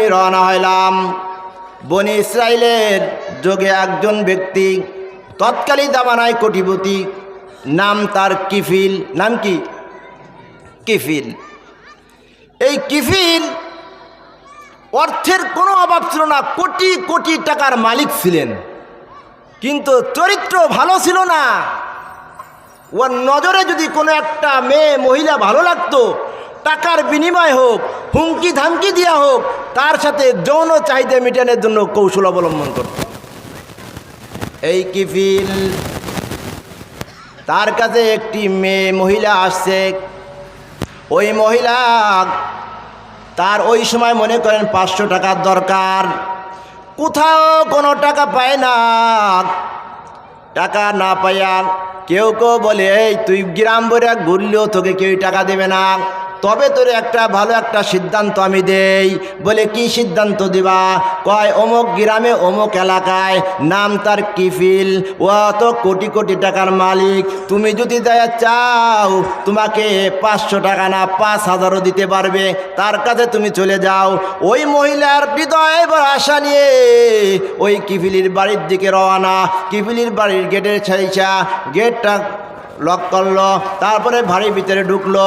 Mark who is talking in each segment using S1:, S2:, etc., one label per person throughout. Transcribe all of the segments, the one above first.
S1: আমি রওনা হইলাম। বনি ইসরাইলের যুগে একজন ব্যক্তি তৎকালীন জামানায় কোটিপতি, নাম তার কিফিল। নাম কি? কিফিল। এই কিফিল অর্থের কোনো অভাব ছিল না, কোটি কোটি টাকার মালিক ছিলেন, কিন্তু চরিত্র ভালো ছিল না। ওর নজরে যদি কোনো একটা মেয়ে মহিলা ভালো লাগতো, টাকার বিনিময় হোক, হুমকি ধামকি দেওয়া হোক, তার সাথে যৌন চাহিদা মেটানোর জন্য কৌশল অবলম্বন করত। এই কিফিল, তার কাছে একটি মেয়ে মহিলা আসছে। ওই মহিলা, তার ওই সময় মনে করেন 500 টাকার দরকার, কোথাও কোনো টাকা পায় না। টাকা না পাইয়া কেউ কেউ বলে, এই তুই গ্রাম বইরা ঘুরলেও তোকে কেউ টাকা দেবে না, তবে তোর একটা ভালো একটা সিদ্ধান্ত আমি দেই। বলে কি সিদ্ধান্ত দিবা? কয় অমুক গ্রামে অমুক এলাকায়, নাম তার কিফিল, ও তো কোটি কোটি টাকার মালিক, তুমি যদি দেয়া চাও তোমাকে 500 টাকা না 5000ও দিতে পারবে, তার কাছে তুমি চলে যাও। ওই মহিলার হৃদয় বড় আশা নিয়ে ওই কিফিলির বাড়ির দিকে রওনা। কিফিলির বাড়ির গেটের ছাইছা, গেটটা লক করলো, তারপরে বাড়ির ভিতরে ঢুকলো।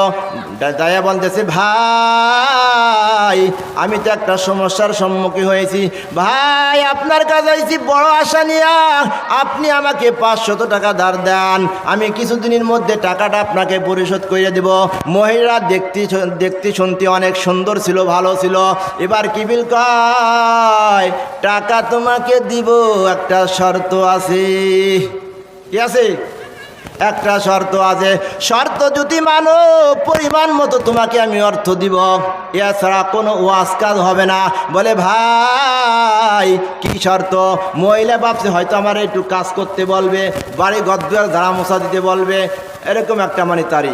S1: দায়া বলতেছে, ভাই আমি তো একটা সমস্যার সম্মুখীন হয়েছি, ভাই আপনার কাছে আইছি বড় আশা নিয়া, আপনি আমাকে 500 টাকা ধার দেন, আমি কিছুদিনের মধ্যে টাকাটা আপনাকে পরিশোধ করে দেব। মহিলা দেখতে শুনতে অনেক সুন্দর ছিল, ভালো ছিল। এবার কিফিল কয়, টাকা তোমাকে দিব, একটা শর্ত আছে। কি আছে? একটা শর্ত আছে, শর্ত যদি মানো পরিমাণ মতো তোমাকে আমি অর্থ দিব, এছাড়া কোনো ওয়াজ কাজ হবে না। বলে ভাই কি শর্ত? মহিলা ভাবছে হয়তো আমার একটু কাজ করতে বলবে, বাড়ি ঘর দুয়ার ঝাড়া মোছা দিতে বলবে, এরকম একটা মানে তারি।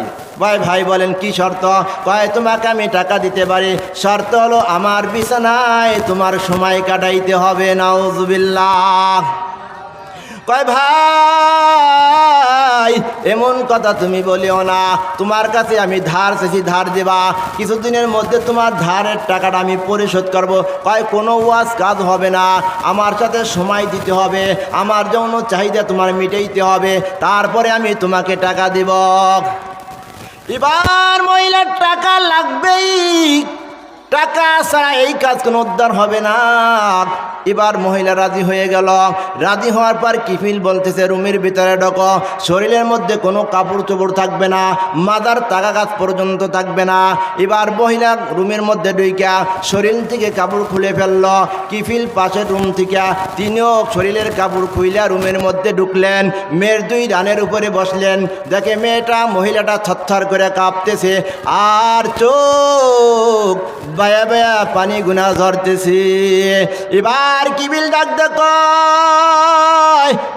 S1: ভাই বলেন কি শর্ত? কয় তোমাকে আমি টাকা দিতে পারি, শর্ত হলো আমার বিছানায় তোমার সময় কাটাইতে হবে। নাউজুবিল্লাহ। কয় ভাই এমন কথা তুমি বলিও না, তোমার কাছে আমি ধার চেয়েছি, ধার দেবা, কিছুদিনের মধ্যে তোমার ধারের টাকাটা আমি পরিশোধ করব। কয় কোনো ওয়াজ কাজ হবে না, আমার সাথে সময় দিতে হবে, আমার যৌন চাহিদা তোমার মিটাইতে হবে, তারপরে আমি তোমাকে টাকা দেব। এবার মহিলার টাকা লাগবেই, টাকা ছাড়া এই কাজ কোনো উদ্ধার হবে না। এবার মহিলা রাজি হয়ে গেল। রাজি হওয়ার পর কিফিল বলতেছে, রুমের ভিতরে ঢোকো, শরীরের মধ্যে কোনো কাপড় চোপড় থাকবে না, মাদার টাকা গাছ পর্যন্ত থাকবে না। এবার মহিলা রুমের মধ্যে ঢুইকা শরীর থেকে কাপড় খুলে ফেলল। কিফিল পাশের রুম থেকে তিনিও শরীরের কাপড় খুইলা রুমের মধ্যে ঢুকলেন, মেয়ের 2 ডানের উপরে বসলেন। দেখে মেয়েটা, মহিলাটা থরথর করে কাঁপতেছে, আর চোখ বায়া বায়া পানি গুনা ঝরতেছে। এবার কিফিল ডাক দেখো,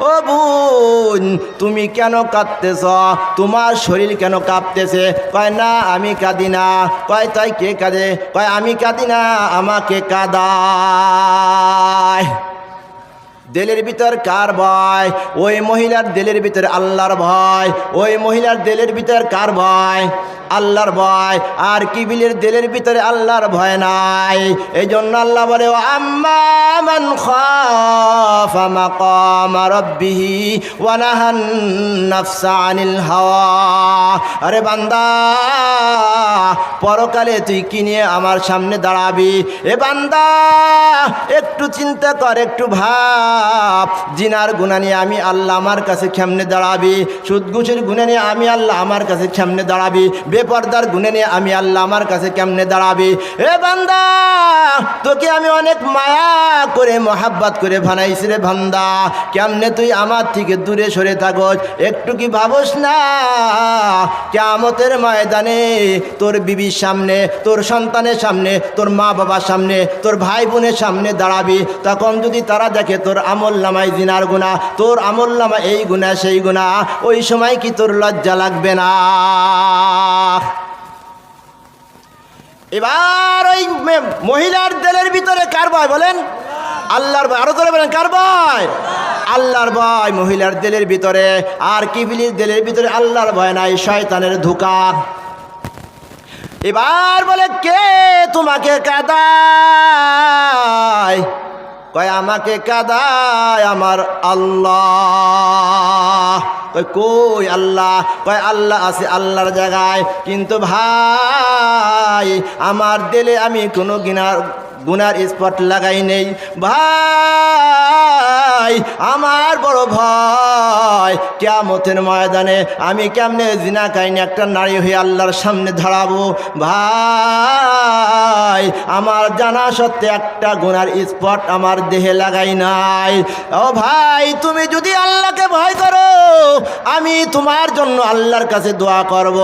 S1: ও বোন তুমি কেন কাঁদতেছ, তোমার শরীর কেন কাঁপতেছে? কয় না আমি কাঁদি না। কয় তাই কে কাঁদে? কয় আমি কাঁদি না, আমাকে কাঁদায়। দিলের ভিতর কার ভয়? ওই মহিলার দিলের ভিতরে আল্লাহর ভয়। ওই মহিলার দিলের ভিতর কার ভয়? আল্লাহর ভয়। আর কিফিলের দিলের ভিতরে আল্লাহর ভয় নাই। এই জন্য আল্লাহ বলে, আম্মা মান খাফা মাকামা রাব্বিহি ওয়া নাহান নাফসা আনিল হাওয়া। আরে বান্দা, পরকালে তুই কি নিয়ে আমার সামনে দাঁড়াবি? এ বান্দা একটু চিন্তা কর, একটু ভাব, জিনার গুনাহ নিয়ে আমি আল্লাহ আমার কাছে কেমনে দাঁড়াবি? সুদ ঘুষের গুনাহ নিয়ে আমি আল্লাহ আমার কাছে কেমনে দাঁড়াবি? বেপরদার গুনাহ নিয়ে আমি আল্লাহ আমার কাছে কেমনে দাঁড়াবি? এ বান্দা, তোকে আমি অনেক মায়া করে মহাব্বত করে বানাইছি রে বান্দা, কেমনে তুই আমার থেকে দূরে সরে থাকস? একটু কি ভাবস না কিয়ামতের ময়দানে তোর বিবির সামনে, তোর সন্তানের সামনে, তোর মা বাবার সামনে, তোর ভাই বোনের সামনে দাঁড়াবি, তখন যদি তারা দেখে তোর আমল নামায় জিনার গুনাহ, তোর আমল নামায় এই গুনাহ সেই গুনাহ, ওই সময় কি তোর লজ্জা লাগবে না? এবার ওই মহিলার দিলের ভিতরে কার ভয় বলেন? আল্লাহর ভয়। আরো ধরে বলেন কার ভয়? আল্লাহর ভয় মহিলার দিলের ভিতরে। আর কিফিলের দিলের ভিতরে আল্লাহর ভয় নাই, শয়তানের ধোঁকা। এবার বলে, কে তোমাকে কাঁদায়? কয় আমাকে কাঁদায় আমার আল্লাহ। কয় কই আল্লাহ? কয় আল্লাহ আছে আল্লাহর জায়গায়, কিন্তু ভাই আমার দিলে আমি কোনো গুনার স্পট লাগাই নেই। ভাই আমার বড় ভয় কিয়ামতের ময়দানে আমি কেমনে জিনা কাহিনী একটা নারী হয়ে আল্লাহর সামনে দাঁড়াবো। ভাই আমার জানা সত্ত্বে একটা গুনার স্পট আমার দেহে লাগাই নাই। ও ভাই তুমি যদি আল্লাহকে ভয় করো আমি তোমার জন্য আল্লাহর কাছে দোয়া করব।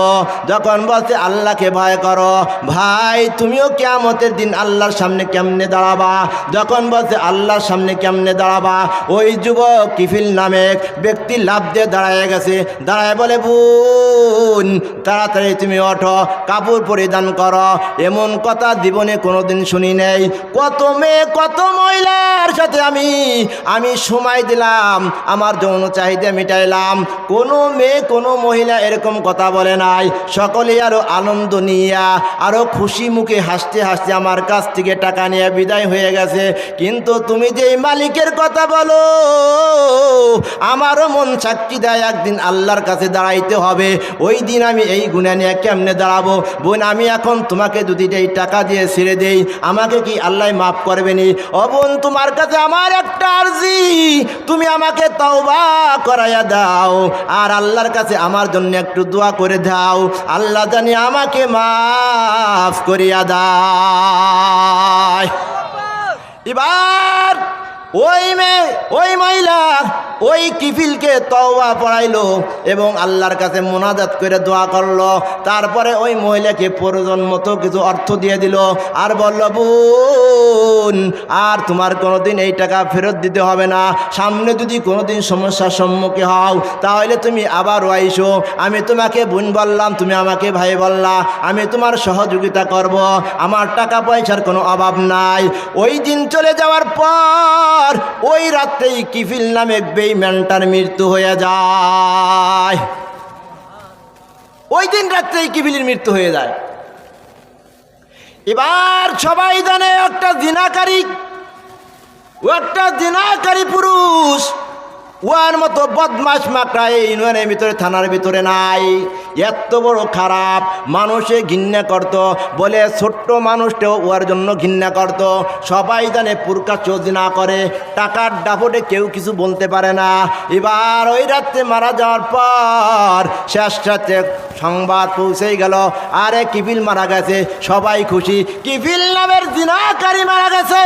S1: যখন বলতে আল্লাহকে ভয় করো, ভাই তুমিও কিয়ামতের দিন আল্লাহর সামনে কেমনে দাঁড়াবা? যখন বলতে আল্লাহর সামনে কেমনে দাঁড়াবা? ওই যুবক কিফিল নামে ব্যক্তি লাফ দিয়ে দাঁড়ায় গেছে, দাঁড়ায় বলে বোন তাড়াতাড়ি তুমি ওঠো, কাপড় পরিধান করো। এমন কথা জীবনে কোনোদিন শুনি নেই। কত মেয়ে কত মহিলার সাথে আমি সময় দিলাম, আমার যৌন চাহিদা মিটাইলাম, কোনো মেয়ে কোনো মহিলা এরকম কথা বলে নাই। সকলেই আরো আনন্দ নিয়া আরো খুশি মুখে হাসতে হাসতে আমার কাছ থেকে টাকা নিয়ে বিদায় হয়ে গেছে। কিন্তু তুমি যে মালিকের কথা বলো, আমারও মন সাক্ষী দেয় একদিন আল্লাহর কাছে দাঁড়াইতে হবে। ওই দিন আমি এই গুনাহ নিয়ে কেমনে দাঁড়াবো? বোন আমি এখন তোমাকে যদি এই টাকা দিয়ে ছেড়ে দেই আমাকে কি আল্লাহ মাফ করবেনি? ও বোন তোমার কাছে আমার একটা আরজি, তুমি আমাকে তওবা করাইয়া দাও আর আল্লাহর কাছে আমার জন্য একটু দোয়া করে দাও, আল্লাহ জানি আমাকে মাফ করিয়া দাও। এবার ওই মহিলা ওই কিফিলকে তওবা পড়াইলো এবং আল্লাহর কাছে মোনাজাত করে দোয়া করলো। তারপরে ওই মহিলাকে প্রয়োজন মতো কিছু অর্থ দিয়ে দিল আর বলল বোন আর তোমার কোনোদিন এই টাকা ফেরত দিতে হবে না। সামনে যদি কোনোদিন সমস্যার সম্মুখীন হও তাহলে তুমি আবার আইসো। আমি তোমাকে বোন বললাম, তুমি আমাকে ভাই বললা, আমি তোমার সহযোগিতা করব, আমার টাকা পয়সার কোনো অভাব নাই। ওই দিন চলে যাওয়ার পর ওই রাত্রেই কিফিল নামে বেঈমানটার মৃত্যু হয়ে যায়। ওই দিন রাত্রেই কিফিলের মৃত্যু হয়ে যায়। এবার সবাই জানে একটা জিনাকারী পুরুষ, ওয়ার মতো বদমাশ মাকড়া এই ইউনিয়নের ভিতরে থানার ভিতরে নাই। এত বড় খারাপ, মানুষে ঘৃণা করত বলে ছোট্ট মানুষটাও ওর জন্য ঘৃণা করত। সবাই জানে প্রকাশ্য জিনা করে, টাকার দাপটে কেউ কিছু বলতে পারে না। এবার ওই রাত্রে মারা যাওয়ার পর শেষ রাত্রে সংবাদ পৌঁছে গেল আরে কিফিল মারা গেছে। সবাই খুশি, কিফিল নামের জিনাকারী মারা গেছে,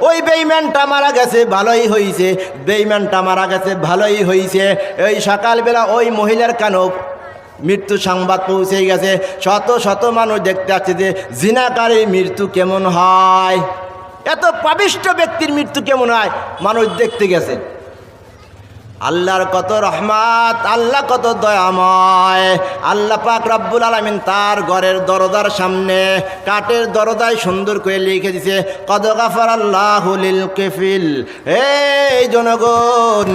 S1: ওই বেঈমানটা মারা গেছে, ভালোই হয়েছে, বেঈমানটা মারা গেছে, ভালোই হয়েছে। এই সকালবেলা ওই মহিলার কানও মৃত্যু সংবাদ পৌঁছে গেছে। শত শত মানুষ দেখতে আসছে যে জিনাকারী মৃত্যু কেমন হয়, এত পাপিষ্ঠ ব্যক্তির মৃত্যু কেমন হয়, মানুষ দেখতে গেছে। আল্লাহর কত রহমত, আল্লাহ কত দয়াময়। আল্লাহ পাক রব্বুল আলামিন তার ঘরের দরজার সামনে কাঠের দরজায় সুন্দর করে লিখে দিছে কদ গাফারাল্লাহু লিল কিফিল। এই জনগণ,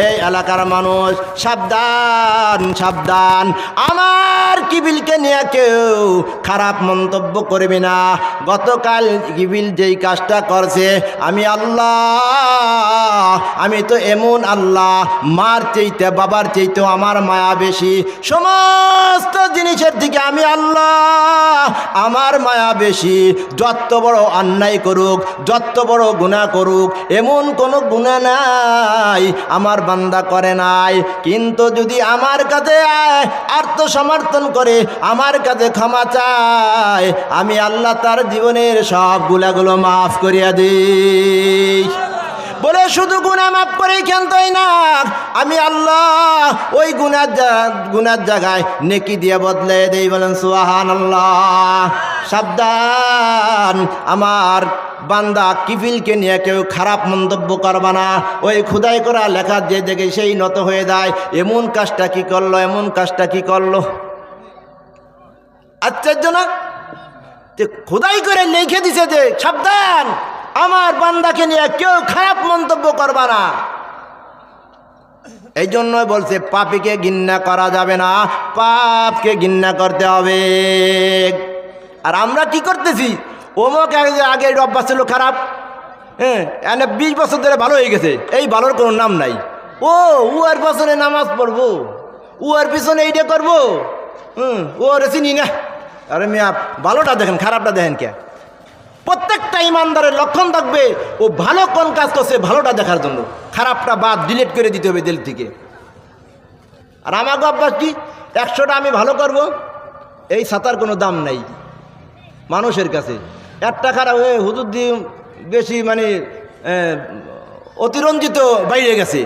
S1: এই এলাকার মানুষ, সাবধান সাবধান, আমার কিফিলকে নিয়ে কেউ খারাপ মন্তব্য করবে না। গতকাল কিফিল যেই কাজটা করছে, আমি আল্লাহ, আমি তো এমন আল্লাহ, মার চাইতে বাবার চাইতেও আমার মায়া বেশি। সমস্ত জিনিসের দিকে আমি আল্লাহ, আমার মায়া বেশি। যত বড় অন্যায় করুক, যত বড় গুনাহ করুক, এমন কোনো গুনাহ নাই আমার বান্দা করে নাই। কিন্তু যদি আমার কাছে আত্মসমর্থন করে, আমার কাছে ক্ষমা চায়, আমি আল্লাহ তার জীবনের সব গুনাহগুলো মাফ করিয়া দিই। বলে শুধু গুনাহ মাফ করে ক্ষান্তই না, আমি আল্লাহ ওই গুনার জায়গায় নেকি দিয়ে বদলে দেই। বলেন সুবহানাল্লাহ। সাবধান, আমার বান্দা কিফিলকে নিয়ে কেউ খারাপ মন্তব্য করবা না। ওই খোদাই করা লেখা যে দেখে সেই নত হয়ে যায়, এমন কাজটা কি করলো, এমন কাজটা কি করলো। আশ্চর্য না, যে খোদাই করে লিখে দিছে যে সাবধান, আমার বান্দাকে নিয়ে কেউ খারাপ মন্তব্য করবা না। এই জন্য বলছে পাপীকে ঘৃণা করা যাবে না, পাপকে ঘৃণা করতে হবে। আর আমরা কি করতেছি, অমুক আগে অভ্যাস ছিল খারাপ, হ্যাঁ, এনে 20 বছর ধরে ভালো হয়ে গেছে, এই ভালোর কোনো নাম নাই। ও উয়ার পিছনে নামাজ পড়বো, উয়ার পিছনে এইটা করবো, ও চিনি না। আরে মিয়া, ভালোটা দেখেন, খারাপটা দেখেন কে? প্রত্যেকটা ইমানদারের লক্ষণ থাকবে ও ভালো কোন কাজ করছে ভালোটা দেখার জন্য, খারাপটা বাদ ডিলিট করে দিতে হবে দিল থেকে। আর আমাকে অভ্যাস কি, 100টা আমি ভালো করব, এই ছাতার কোনো দাম নাই মানুষের কাছে। একটা খারাপ হয়ে হুজুর দিয়ে বেশি মানে অতিরঞ্জিত বাইরে গেছে,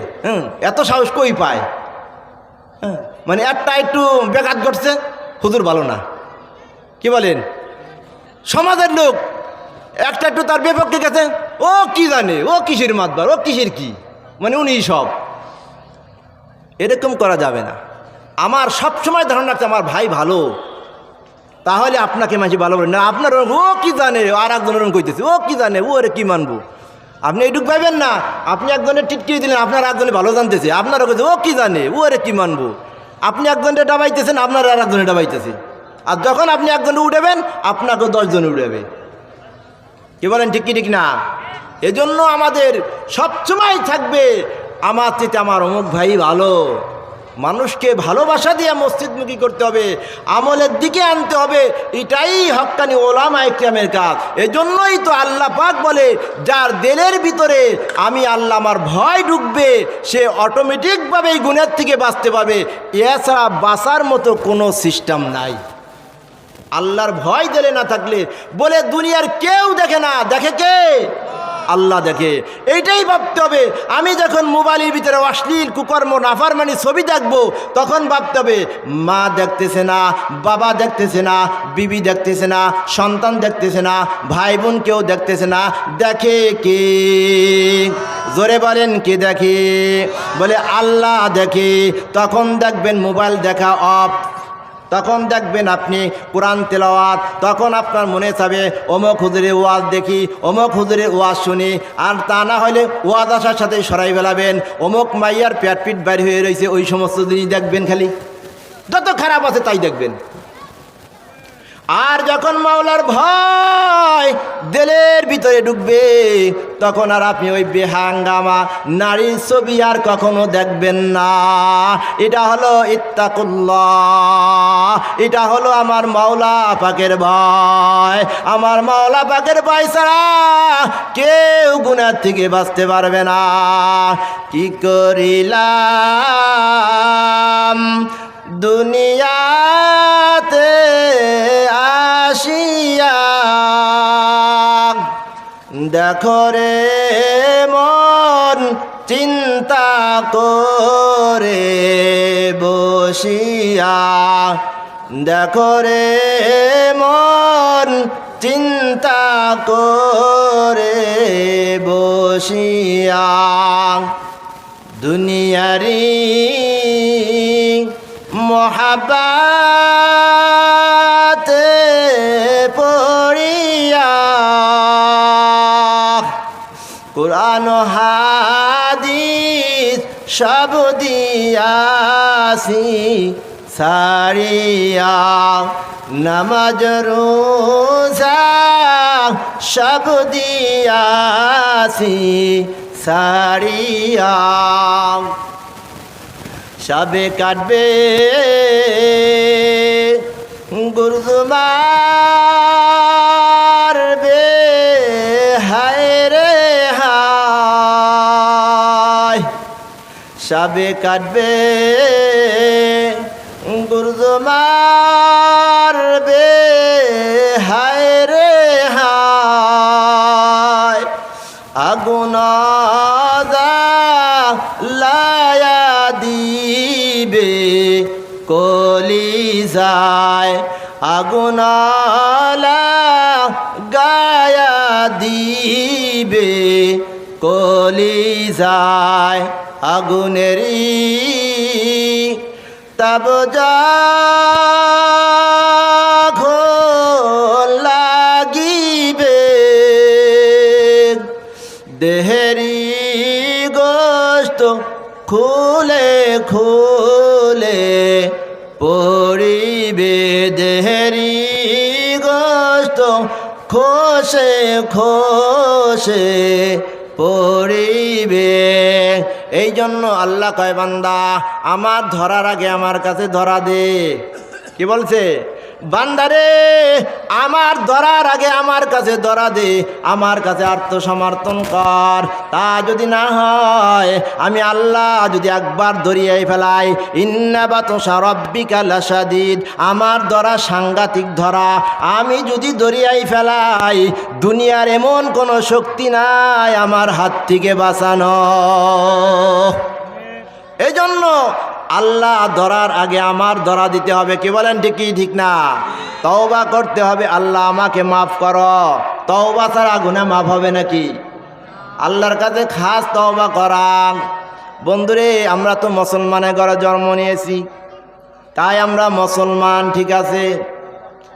S1: এত সাহস কই পায়? মানে একটা একটু বেকাত ঘটছে, হুজুর ভালো না, কি বলেন? সমাজের লোক একটা একটু তার বিপক্ষে গেছে, ও কি জানে, ও কিসের মাতবার, ও কিসের কি, মানে উনি সব। এরকম করা যাবে না। আমার সবসময় ধারণা রাখছে আমার ভাই ভালো, তাহলে আপনাকে মাঝে ভালো বলেন না। আপনার ও কি জানে, আর একজনের কইতেছে ও কি জানে, ও আরে কি মানবো? আপনি এইটুক পাইবেন না, আপনি একজনের টিটকিয়ে দিলেন, আপনার একজনে ভালো জানতেছে, আপনারও কইছে ও কি জানে, ও আরে কি মানবো? আপনি একজনে ডাবাইতেছেন, আপনার আর একজনে ডাবাইতেছে। আর যখন আপনি একজনে উঠেবেন, আপনাকেও 10 জনে উঠেবে। কি বলেন, ঠিক কি ঠিক না? এজন্য আমাদের সবসময় থাকবে আমার চেয়ে আমার অমুক ভাই ভালো। মানুষকে ভালোবাসা দিয়ে মসজিদমুখী করতে হবে, আমলের দিকে আনতে হবে, এটাই হক্কানি ওলামায়ে কিরামের কাজ। এজন্যই তো আল্লাহ পাক বলে, যার দিলের ভিতরে আমি আল্লাহ আমার ভয় ঢুকবে, সে অটোমেটিকভাবে এই গুনাহ থেকে বাঁচতে পারবে। এছাড়া বাঁচার মতো কোনো সিস্টেম নাই। আল্লাহর ভয় দিলে না থাকলে বলে দুনিয়ার কেউ দেখে না, দেখে কে? আল্লাহ দেখে। এইটাই ভাবতে হবে। আমি যখন মোবাইলের ভিতরে অশ্লীল কুকর্ম নাফরমানি ছবি দেখবো, তখন ভাবতে হবে মা দেখতেছে না, বাবা দেখতেছে না, বিবি দেখতেছে না, সন্তান দেখতেছে না, ভাই বোন কেউ দেখতেছে না, দেখে কে? জোরে বলেন, কে দেখে? বলে আল্লাহ দেখে। তখন দেখবেন মোবাইল দেখা অফ, তখন দেখবেন আপনি কোরআন তেলাওয়াত, তখন আপনার মনে চাবে অমুক হুজুরের ওয়াজ দেখি, অমুক হুজুরের ওয়াজ শুনি। আর তা না হলে ওয়াজ আসার সাথে সরাই ফেলাবেন, অমুক মাইয়ার পেট পিট বাইর হয়ে রয়েছে, ওই সমস্ত জিনিস দেখবেন, খালি যত খারাপ আছে তাই দেখবেন। আর যখন মাওলার ভয় দিলের ভিতরে ঢুকবে, তখন আর আপনি ওই বেহাঙ্গামা নারীর ছবি আর কখনো দেখবেন না। এটা হলো ইত্তাকুল্লাহ, এটা হলো আমার মাওলা পাকের ভয়। আমার মাওলা পাকের ভয় ছাড়া কেউ গুনাহ থেকে বাঁচতে পারবে না। কি করিলাম দুনিয়াতে আসিয়া, দেখো রে মন চিন্তা করে বসিয়া, দেখো রে মন চিন্তা করে বসিয়া, দুনিয়ারি মোহাব্বতে পড়িয়া, কুরআন হাদিস সব দিয়াছি ছাড়িয়া, নামাজ রোজা সব দিয়াছি ছাড়িয়া, সবে কাটবে গুরুজুমার বে, হায় রে হায়, সবে কাটবে গুরুজুমার বে, হায় রে হায়, আগুন লায়া দিবে কলিজায়, আগুন গায়া দিবে কলিজায়, আগুনেরই তব যখন লাগিবে, দেহেরি গোশত খুলে খুলে পড়িবে, দেহেরি গোশত খোশে খোশে পড়িবে। এই জন্য আল্লাহ কয় বান্দা আমার ধরার আগে আমার কাছে ধরা দে। কি বলছে? বান্দারে আমার ধরার আগে আমার কাছে ধরা দে, আমার কাছে আত্মসমর্পণ কর। তা যদি না হয় আমি আল্লাহ যদি একবার ধরিয়াই ফেলাই, ইন্না বাতশা রাব্বিকা লাশাদীদ, আমার ধরা সাংঘাতিক ধরা। আমি যদি ধরিয়াই ফেলাই দুনিয়ার এমন কোনো শক্তি নাই আমার হাত থেকে বাঁচানো। এই জন্য আল্লাহ ধরার আগে আমার ধরা দিতে হবে। কি বলেন? ঠিকই ঠিক না? তওবা করতে হবে, আল্লাহ আমাকে মাফ করো। তওবা ছাড়া গুনাহ মাফ হবে নাকি? আল্লাহর কাছে খাস তওবা করা। বন্ধুরে আমরা তো মুসলমানের ঘরে জন্ম নিয়েছি, তাই আমরা মুসলমান, ঠিক আছে,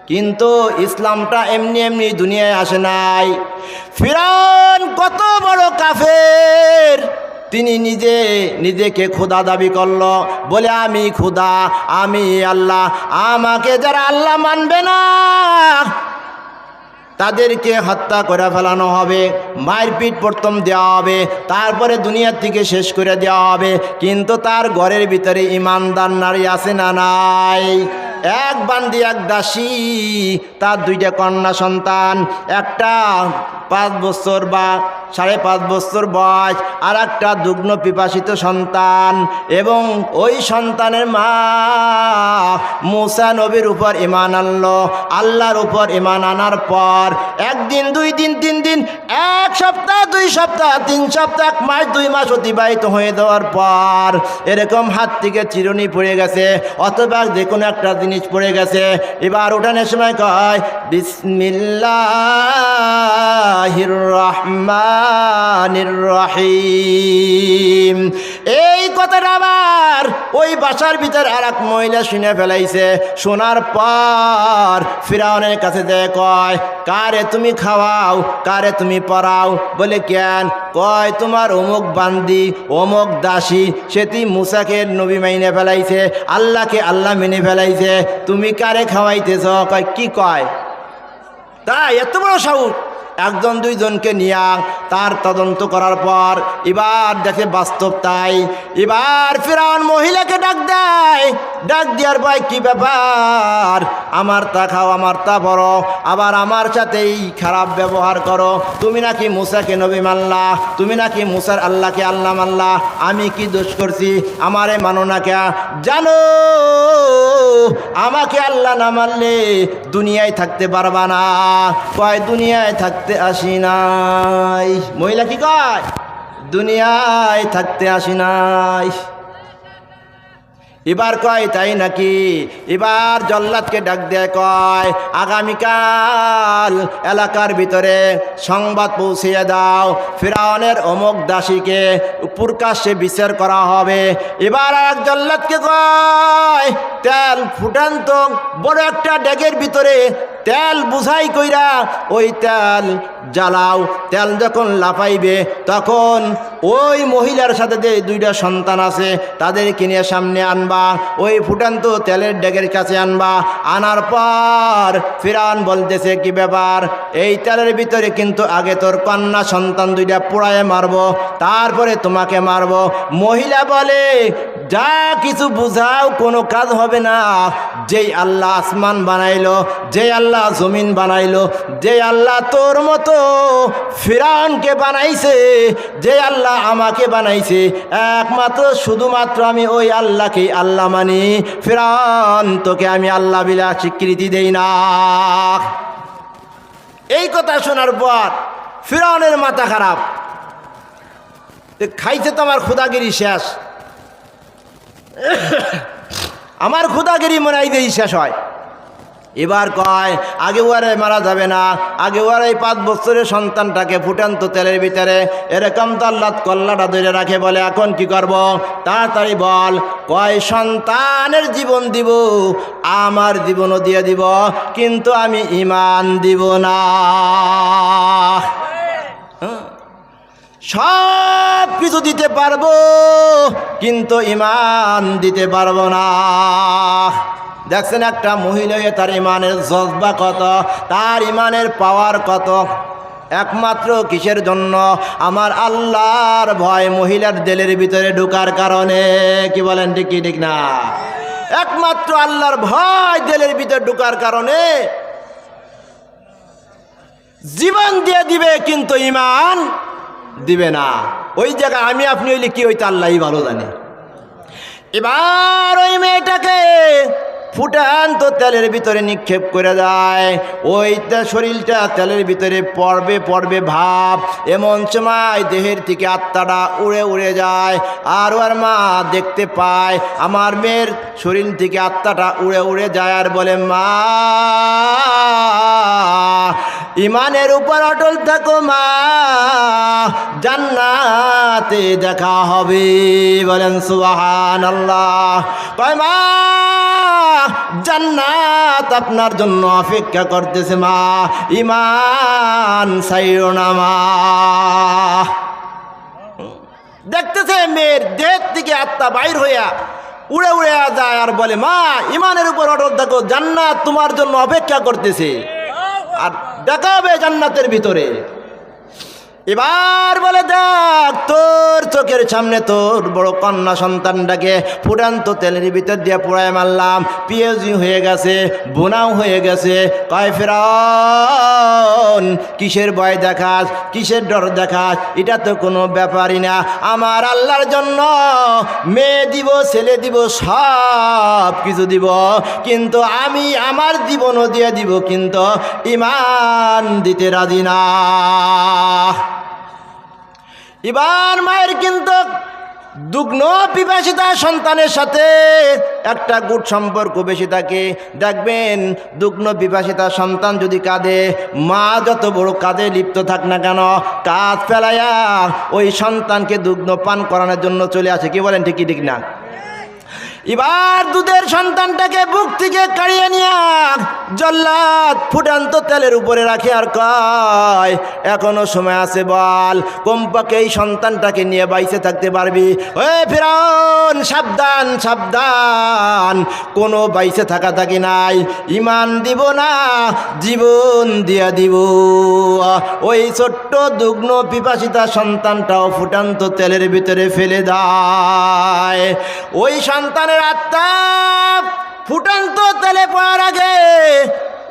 S1: কিন্তু ইসলামটা এমনি এমনি দুনিয়ায় আসে নাই। ফিরআউন কত বড় কাফের, তিনি নিজেকে খোদা দাবি করলো, বলে আমি খোদা, আমি আল্লাহ। আমাকে যারা আল্লাহ মানবে না তাদেরকে হত্যা করে ফেলানো হবে, মারপিট প্রথম দেওয়া হবে, তারপরে দুনিয়ার থেকে শেষ করে দেওয়া হবে। কিন্তু তার ঘরের ভিতরে ইমানদার নারী আছে না নাই? এক বান্দি এক দাসী, তার দুইটা কন্যা সন্তান, একটা 5 বছর বা 5.5 বছর বয়স, আর একটা দুগ্ন পিপাসিত সন্তান। এবং ওই সন্তানের মা মুসা নবীর উপর ঈমান আনলো। আল্লাহর উপর ঈমান আনার পর 1 দিন 2 দিন 3 দিন, 1 সপ্তাহ 2 সপ্তাহ 3 সপ্তাহ 1 মাস 2 মাস অতিবাহিত হয়ে যাওয়ার পর এরকম হাত থেকে চিরুনি পড়ে গেছে অথবা যে কোনো একটা জিনিস পড়ে গেছে। এবার ওঠানোর সময় কয় বিসমিল্লাহির রহমানির রহিম। এই কথাটা আবার ওই বাসার ভিতর আর এক মহিলা শুনে ফেলাইছে। শোনার পর ফিরআউনের কাছে যায়, কয় কারে তুমি খাওয়াও, কারে তুমি পড়াও? বলে কেন? কয় তোমার অমুক বান্দি অমুক দাসী সেটি মুসাকে নবী মাইনে ফেলাইছে, আল্লাহকে আল্লাহ মেনে ফেলাইছে, তুমি কারে খাওয়াইতেছ? কয় কি কয়? তাই এত বড় সাহস! 1 জন 2 জনকে নিয়ে তার তদন্ত করার পর এবার দেখে বাস্তব তাই। এবার ফিরআউন মহিলাকে ডাক দেয়, ডাক দেওয়ার পর কি ব্যাপার? আমার তা খাও, আমার তা পড়ো, আবার আমার সাথেই খারাপ ব্যবহার করো। তুমি নাকি মুসাকে নবী মানলা, তুমি নাকি মুসার আল্লাহকে আল্লাহ মানলা, আমি কি দোষ করছি? আমারে মানো না কে? জানো আমাকে আল্লাহ না মানলে দুনিয়ায় থাকতে পারবা না। কয় দুনিয়ায় থাকতে আসি নাই। মহিলা কি কয়? দুনিয়ায় থাকতে আসি নাই। এবার কয় তাই নাকি? এবার জল্লাদকে ডাক দেয়, কয় আগামীকাল এলাকার ভিতরে সংবাদ পৌঁছিয়ে দাও, ফিরআউনের অমুক দাসীকে প্রকাশ্যে বিচার করা হবে। এবার আর জল্লাদকে কয় তেল ফুটান্ত বড় একটা ডেগের ভিতরে তেল বুঝাই কইরা ওই তেল জ্বালাও। তেল যখন লাফাইবে তখন ওই মহিলার সাথে যে 2টা সন্তান আছে তাদেরকে নিয়ে সামনে আনবা, ওই ফুটান্ত তেলের ডেগের কাছে আনবা। আনার পর ফিরআউন বলতেছে কি ব্যাপার? এই তেলের ভিতরে কিন্তু আগে তোর কন্যা সন্তান 2টা পোড়ায় মারবো, তারপরে তোমাকে মারবো। মহিলা বলে যা কিছু বুঝাও কোনো কাজ হবে না। যেই আল্লাহ আসমান বানাইলো, যে আল্লাহ জমিন বানাইলো, যে আল্লাহ তোর মতো ফিরআউনকে বানাইছে, যে আল্লাহ আমাকে বানাইছে, একমাত্র শুধুমাত্র আমি ওই আল্লাহকেই আল্লাহ মানি। ফিরআউন তোকে আমি আল্লাহ বিলা স্বীকৃতি দেই না। এই কথা শোনার পর ফিরআউনের মাথা খারাপ, খাইছে তো আমার খুদাগিরি শেষ, আমার খুদাগিরি মনে হয় শেষ হয়। এবার কয় আগে ওয়ারে মারা যাবে না, আগে ওয়ার এই 5 বছরের সন্তানটাকে ফুটান্ত তেলের ভিতরে এরকম তো আল্লাহ কল্লাটা ধরে রাখে। বলে এখন কি করব? তাড়াতাড়ি বল। কয় সন্তানের জীবন দিব, আমার জীবনও দিয়ে দিব, কিন্তু আমি ঈমান দিব না। সব কিছু দিতে পারবো কিন্তু ঈমান দিতে পারবো না। দেখছেন একটা মহিলা হয়ে তার ইমানের জজবা কত, তার ইমানের পাওয়ার কত, একমাত্র কিসের জন্য? আমার আল্লাহর ভয় মহিলার দিলের ভিতরে ঢোকার কারণে। কি বলেন, ঠিক কি ঠিক না? একমাত্র আল্লাহর ভয় দিলের ভিতরে ঢোকার কারণে জীবন দিয়ে দিবে কিন্তু ইমান দিবে না। ওই জায়গায় আমি আপনি হইলে কি হইতে আল্লাহই ভালো জানে। এবার ওই মেয়েটাকে ফুটান্ত তেলের ভিতরে নিক্ষেপ করে যায়, ওইটা শরীরটা তেলের ভিতরে পড়বে পড়বে ভাব, এমন সময় দেহের থেকে আত্মাটা উড়ে উড়ে যায়। আর ওর মা দেখতে পায় আমার মেয়ের শরীর থেকে আত্মাটা উড়ে উড়ে যায়, আর বলে, মা ইমানের উপর অটল থাকো মা, জান্নাতে দেখা হবে। বলেন সুবহানাল্লাহ। কয় মা জান্নাত আপনার জন্য অপেক্ষা করতেছে মা, ইমান ছাইরো না মা। দেখতেছে মেয়ের দেহ থেকে আত্মা বাইর হইয়া উড়ে উড়ে যায়, আর বলে, মা ইমানের উপর অটল থাকো, জান্নাত তোমার জন্য অপেক্ষা করতেছে, আর দেখা হবে জান্নাতের ভিতরে। এবার বলে, দেখ তোর চোখের সামনে তোর বড় কন্যা সন্তানটাকে ফুটান্ত তেলের ভিতর দিয়ে পোড়ায় মারলাম, পিএইচডি হয়ে গেছে, বোনাও হয়ে গেছে। কয় ফিরআউন কিসের ভয় দেখাস, কিসের ডর দেখাস? এটা তো কোনো ব্যাপারই না। আমার আল্লাহর জন্য মেয়ে দিব, ছেলে দিব, সব কিছু দিব, কিন্তু আমি আমার জীবনও দিয়ে দিব, কিন্তু ইমান দিতে রাজি না। এবার মায়ের কিন্তু দুগ্ন পিপাসিতা সন্তানের সাথে একটা গুড সম্পর্ক বেশি থাকে। দেখবেন দুগ্ন পিপাসিতা সন্তান যদি কাঁদে, মা যত বড় কাঁদে লিপ্ত থাক না কেন, কাজ ফেলাইয়া ওই সন্তানকে দুগ্ন পান করানোর জন্য চলে আসে। কি বলেন, ঠিক কি ঠিক না? এবার দুধের সন্তানটাকে বুক থেকে কাড়িয়ে নিয়ে জল্লাদ ফুটান্ত তেলের উপরে রাখে, আর কয়, এখনো সময় আছে, বল কমপক্ষে এই সন্তানটাকে নিয়ে বাইসে থাকতে পারবি। ওই ফিরআউন সাবধান সাবধান, কোনো বাইসে থাকা থাকি নাই, ইমান দিব না, জীবন দিয়া দিব। ওই ছোট্ট দুগ্ন পিপাসিতা সন্তানটাও ফুটান্ত তেলের ভিতরে ফেলে দেয়। ওই সন্তান আত্মা ফুটান্ত তেলে পড়ার আগে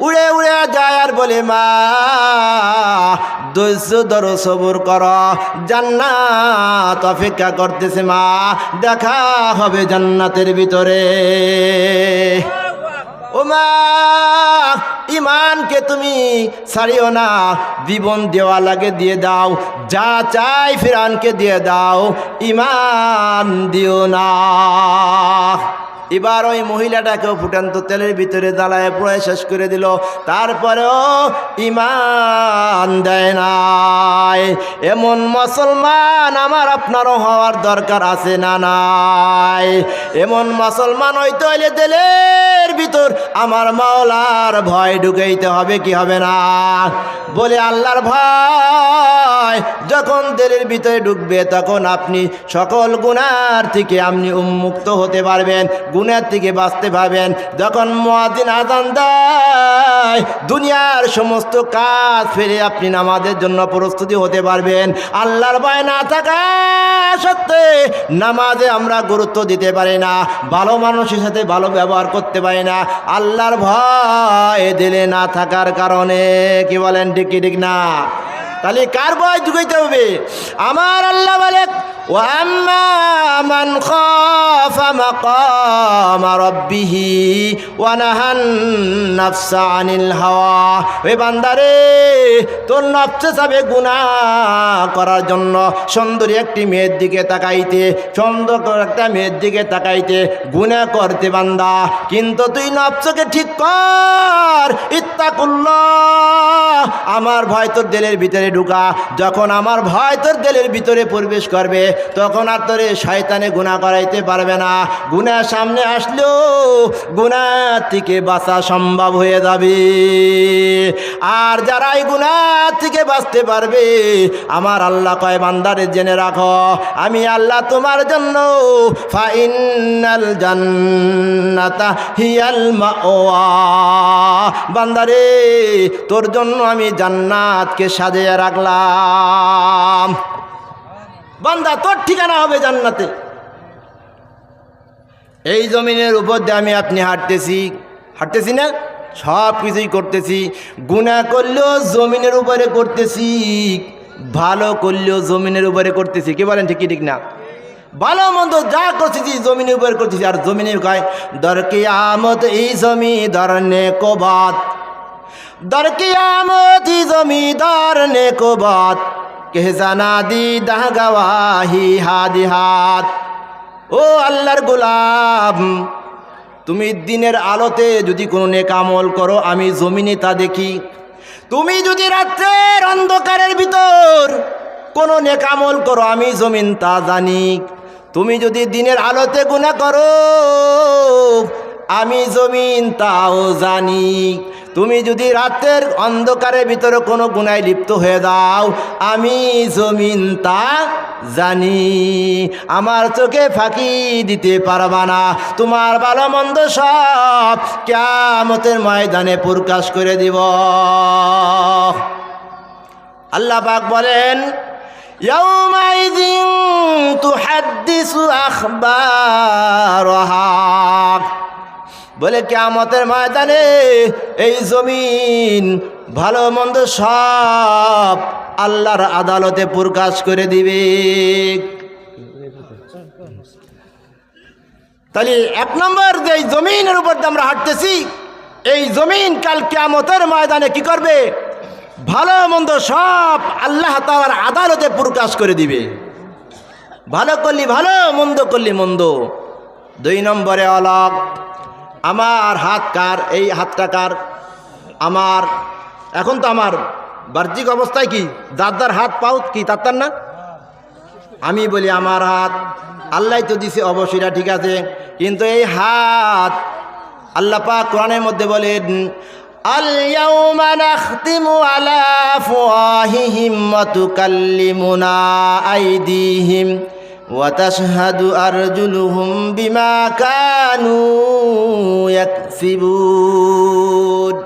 S1: উড়ে উড়ে যায়, আর বলে, মা ধৈর্য ধরো, সবুর করো, জান্নাত অপেক্ষা করতেছে মা, দেখা হবে জান্নাতের ভিতরে। ও মা, ইমানকে তুমি ছাড়িও না, জীবন দেওয়া লাগে দিয়ে দাও, যা চাই ফিরআউনকে দিয়ে দাও, ইমান দিও না। এবার ওই মহিলাটাকেও ফুটান্ত তেলের ভিতরে জ্বালায় পুড়ায় শেষ করে দিল, তারপরেও ইমান দেয় নাই। এমন মুসলমান আমার আপনারও হওয়ার দরকার আছে না নাই? এমন মুসলমান হইতে হইলে দিলের ভিতর আমার মাওলার ভয় ঢুকাইতে হবে, কি হবে না? বলে আল্লাহর ভয় যখন দিলের ভিতরে ঢুকবে, তখন আপনি সকল গুনার থেকে আপনি উন্মুক্ত হতে পারবেন, গুনার থেকে বাঁচতে পারবেন। যখন মুয়াজ্জিন আযান দেয়, দুনিয়ার সমস্ত কাজ ফেলে আপনি নামাজের জন্য প্রস্তুতি হতে পারবেন। আল্লাহর ভয় না থাকা সত্ত্বে নামাজে আমরা গুরুত্ব দিতে পারি না, ভালো মানুষের সাথে ভালো ব্যবহার করতে পারি না, আল্লাহর ভয় দিলে না থাকার কারণে। কি বলেন, ঠিক কি ঠিক না? তাহলে কার ভয় ঢুকাইতে হবে? আমার আল্লাহ বলে, ওয়াম্মা মান খাফা মাকামা রাব্বিহি ওয়া নাহান নাফসা আনিল হাওয়া। ওই বান্দারে, তোর নফস চাবে গুনাহ করার জন্য, সুন্দরী একটি মেয়ের দিকে তাকাইতে, সুন্দর একটা মেয়ের দিকে তাকাইতে, গুনাহ করতে বান্দা, কিন্তু তুই নফসকে ঠিক কর। ইত্তাকুল্লাহ, আমার ভয় তোর দিলের ভিতরে ঢুকা। যখন আমার ভয় তোর দিলের ভিতরে প্রবেশ করবে, তখন আর তোরে শয়তানে গুনাহ করাইতে পারবে না। গুনাহ সামনে আসলেও গুনাহ থেকে বাঁচা সম্ভব হয়ে যাবে। আর যারা এই গুনাহ থেকে বাঁচতে পারবে, আমার আল্লাহ কয় বান্দারে জেনে রাখো আমি আল্লাহ তোমার জন্য ফাইনাল জান্নাতা হিয়াল মাওয়া, বান্দারে তোর জন্য আমি জান্নাতকে সাজিয়ে রাখলাম। বান্দা তোর ঠিকানা হবে জান্নাতে। এই জমিনের উপর দিয়ে আমি আপনি হাঁটতেছি না, সব কিছুই করতেছি। গুনাহ করলেও জমিনের উপরে করতেছি, ভালো করলেও জমিনের উপরে করতেছি। কি বলেন, ঠিক ঠিক না? ভালো মন্দ যা করতেছি জমিনের উপরে করতেছি। আর জমিনের কয় দর কিয়ামত এই জমি দর নেকোবাত, দর কিয়ামত এই জমি দর নেকোবাত, কে জানা দি দাহ গওয়াহি হাদি হাত। ও আল্লাহর গোলাম, তুমি দিনের আলোতে যদি কোনো নেক আমল করো আমি জমিনে তা দেখি। তুমি যদি রাত্রের অন্ধকারের ভিতর কোনো নেক আমল করো আমি জমিন তা জানি। তুমি যদি দিনের আলোতে গুনাহ করো আমি জমিন তাও জানি। তুমি যদি রাতের অন্ধকারের ভিতরে কোনো গুনায় লিপ্ত হয়ে দাও আমি জমিন তা জানি। আমার চোখে ফাঁকি দিতে পারবা না। তোমার ভালো মন্দ সব কিয়ামতের ময়দানে প্রকাশ করে দিব। আল্লাহ পাক বলেন ইয়াউমাইযিন তুহাদ্দিসু আখবারহা, বলে কিয়ামতের ময়দানে এই জমিন ভালো মন্দ সব আল্লাহর আদালতে প্রকাশ করে দিবে। তাহলে এক নম্বর যে এই জমিনের উপর দিয়ে আমরা হাঁটতেছি, এই জমিন কাল কিয়ামতের ময়দানে কি করবে? ভালো মন্দ সব আল্লাহ তাআলার আদালতে প্রকাশ করে দিবে। ভালো করলি ভালো, মন্দ করলি মন্দ। দুই নম্বরে অলগ আমার হাত কার, এই হাতটা কার? আমার। এখন তো আমার বাহ্যিক অবস্থায় কি দাদার হাত পাও কি তার না? আমি বলি আমার হাত, আল্লাহ তো দিছে অবশ্যই ঠিক আছে, কিন্তু এই হাত আল্লাহ পাক কোরআনের মধ্যে বলেন আল ইয়াউমা নাখতিমু আলা আফওয়াহিহিম ওয়া তুকাল্লিমুনা আইদিহিম ওয়া তাশহাদু আরজুলুহুম বিমা কানু ইয়াকসিবুন।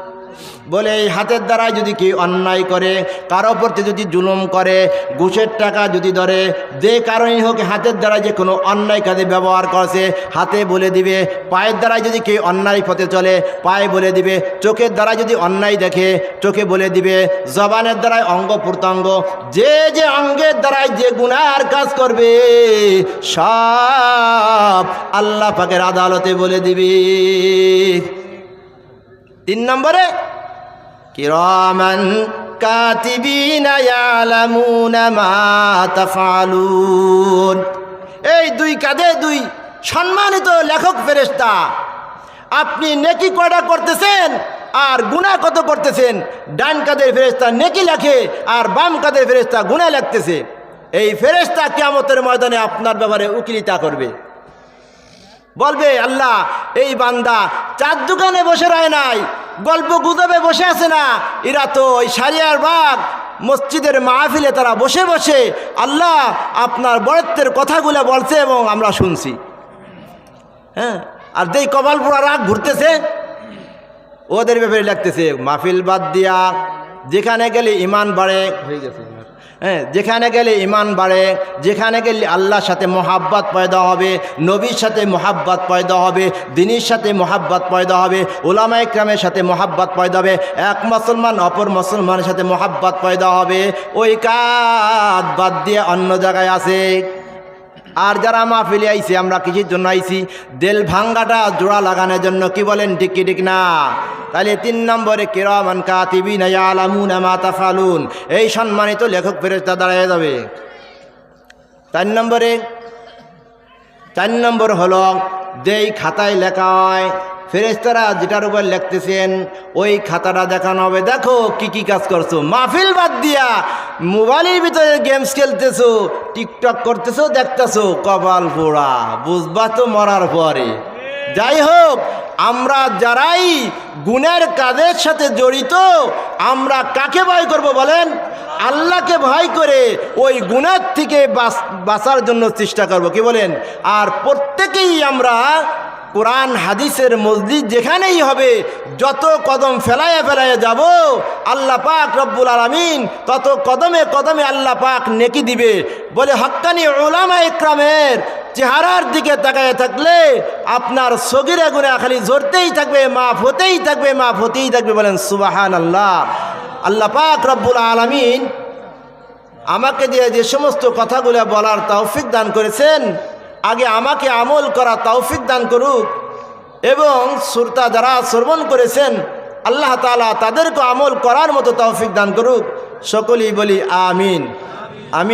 S1: বলে এই হাতের দ্বারাই যদি কেউ অন্যায় করে, কারো প্রতি যদি জুলুম করে, ঘুষের টাকা যদি ধরে, যে কারণেই হোক হাতের দ্বারা যে কোনো অন্যায় কাজে ব্যবহার করছে হাতে বলে দিবে। পায়ের দ্বারাই যদি কেউ অন্যায় পথে চলে পায়ে বলে দিবে। চোখের দ্বারা যদি অন্যায় দেখে চোখে বলে দিবে। জবানের দ্বারাই অঙ্গ প্রত্যঙ্গ, যে যে অঙ্গের দ্বারাই যে গুনার কাজ করবে সব আল্লাহ পাকের আদালতে বলে দিবে। তিন নম্বরে কিরামান কাতিবিনা ইয়ালামুনা মা তাফআলুন। এই দুই কাঁধে দুই সম্মানিত লেখক ফেরেশতা। আপনি নেকি কয়টা করতেছেন আর গুনাহ কত করতেছেন? ডান কাঁধের ফেরেশতা নেকি লেখে আর বাম কাঁধের ফেরেশতা গুনাহ লিখতেছে। এই ফেরেশতা কিয়ামতের ময়দানে আপনার ব্যাপারে উকিলিতা করবে, বলবে আল্লাহ এই বান্দা চার দোকানে বসে রয় নাই, গল্প গুজবে বসে আছে না, এরা তো ওই সারিয়ার বাগ মসজিদের মাহফিলে তারা বসে বসে আল্লাহ আপনার বরত্বের কথাগুলো বলছে এবং আমরা শুনছি। হ্যাঁ, আর যেই কপাল পোড়া রাগ ঘুরতেছে ওদের ব্যাপারে লাগতেছে মাহফিল বাদ দিয়া যেখানে গেলে ইমান বাড়ে হয়ে গেছে। হ্যাঁ, যেখানে গেলে ইমান বাড়ে, যেখানে গেলে আল্লাহর সাথে মোহাব্বত পয়দা হবে, নবীর সাথে মোহাব্বত পয়দা হবে, দিনের সাথে মোহাব্বত পয়দা হবে, উলামা ইকরামের সাথে মোহাব্বত পয়দা হবে, এক মুসলমান অপর মুসলমানের সাথে মোহাব্বত পয়দা হবে। ওই কাজ বাদ দিয়ে অন্য জায়গায় আছে। আর যারা মাহফিলে আইছি আমরা কিছুর জন্য আইছি দেল ভাঙ্গাটা জোড়া লাগানোর জন্য। কি বলেন, ঠিক কি ঠিক না? তাহলে তিন নম্বরে কিরামান কাতিবিনা ইয়ালামুনা মা তাফআলুন, এই সম্মানিত লেখক ফেরেশতা দাঁড়িয়ে যাবে। চার নম্বর হলো যেই খাতায় লেখা হয় ফেরেশতারা যেটার উপর লিখতেছেন ওই খাতাটা দেখানো হবে, দেখো কি কি কাজ করছো, মাহফিল বাদ দিয়া মোবাইলের ভিতরে গেমস খেলতেছো, টিকটক করতেছো, দেখতেছো, কপাল পোড়া, বুঝবা তো মরার পরে। যাই হোক, আমরা যারাই গুনার কাজের সাথে জড়িত, আমরা কাকে ভয় করব বলেন? আল্লাহকে ভয় করে ওই গুনার থেকে বাঁচার জন্য চেষ্টা করব, কি বলেন? আর প্রত্যেকেই আমরা কোরআন হাদিসের মসজিদ যেখানেই হবে, যত কদম ফেলাইয়া ফেলাইয়া যাব, আল্লাহ পাক রব্বুল আলামিন তত কদমে কদমে আল্লাহ পাক নেকি দিবে। বলে হক্কানি উলামা ইকরামের চেহারার দিকে তাকায় থাকলে আপনার সগীরা গুনাহ খালি ঝরতেই থাকবে, মাফ হতেই থাকবে, মাফ হতেই থাকবে। বলেন সুবহানাল্লাহ। আল্লাহ পাক রব্বুল আলামিন আমাকে দিয়ে যে সমস্ত কথাগুলো বলার তৌফিক দান করেছেন, আগে আমাকে আমল করা তৌফিক দান করুক, এবং শ্রোতা যারা শ্রবণ করেছেন আল্লাহ তাআলা তাদেরকে আমল করার মতো তৌফিক দান করুক। সকলেই বলি আমিন। আমি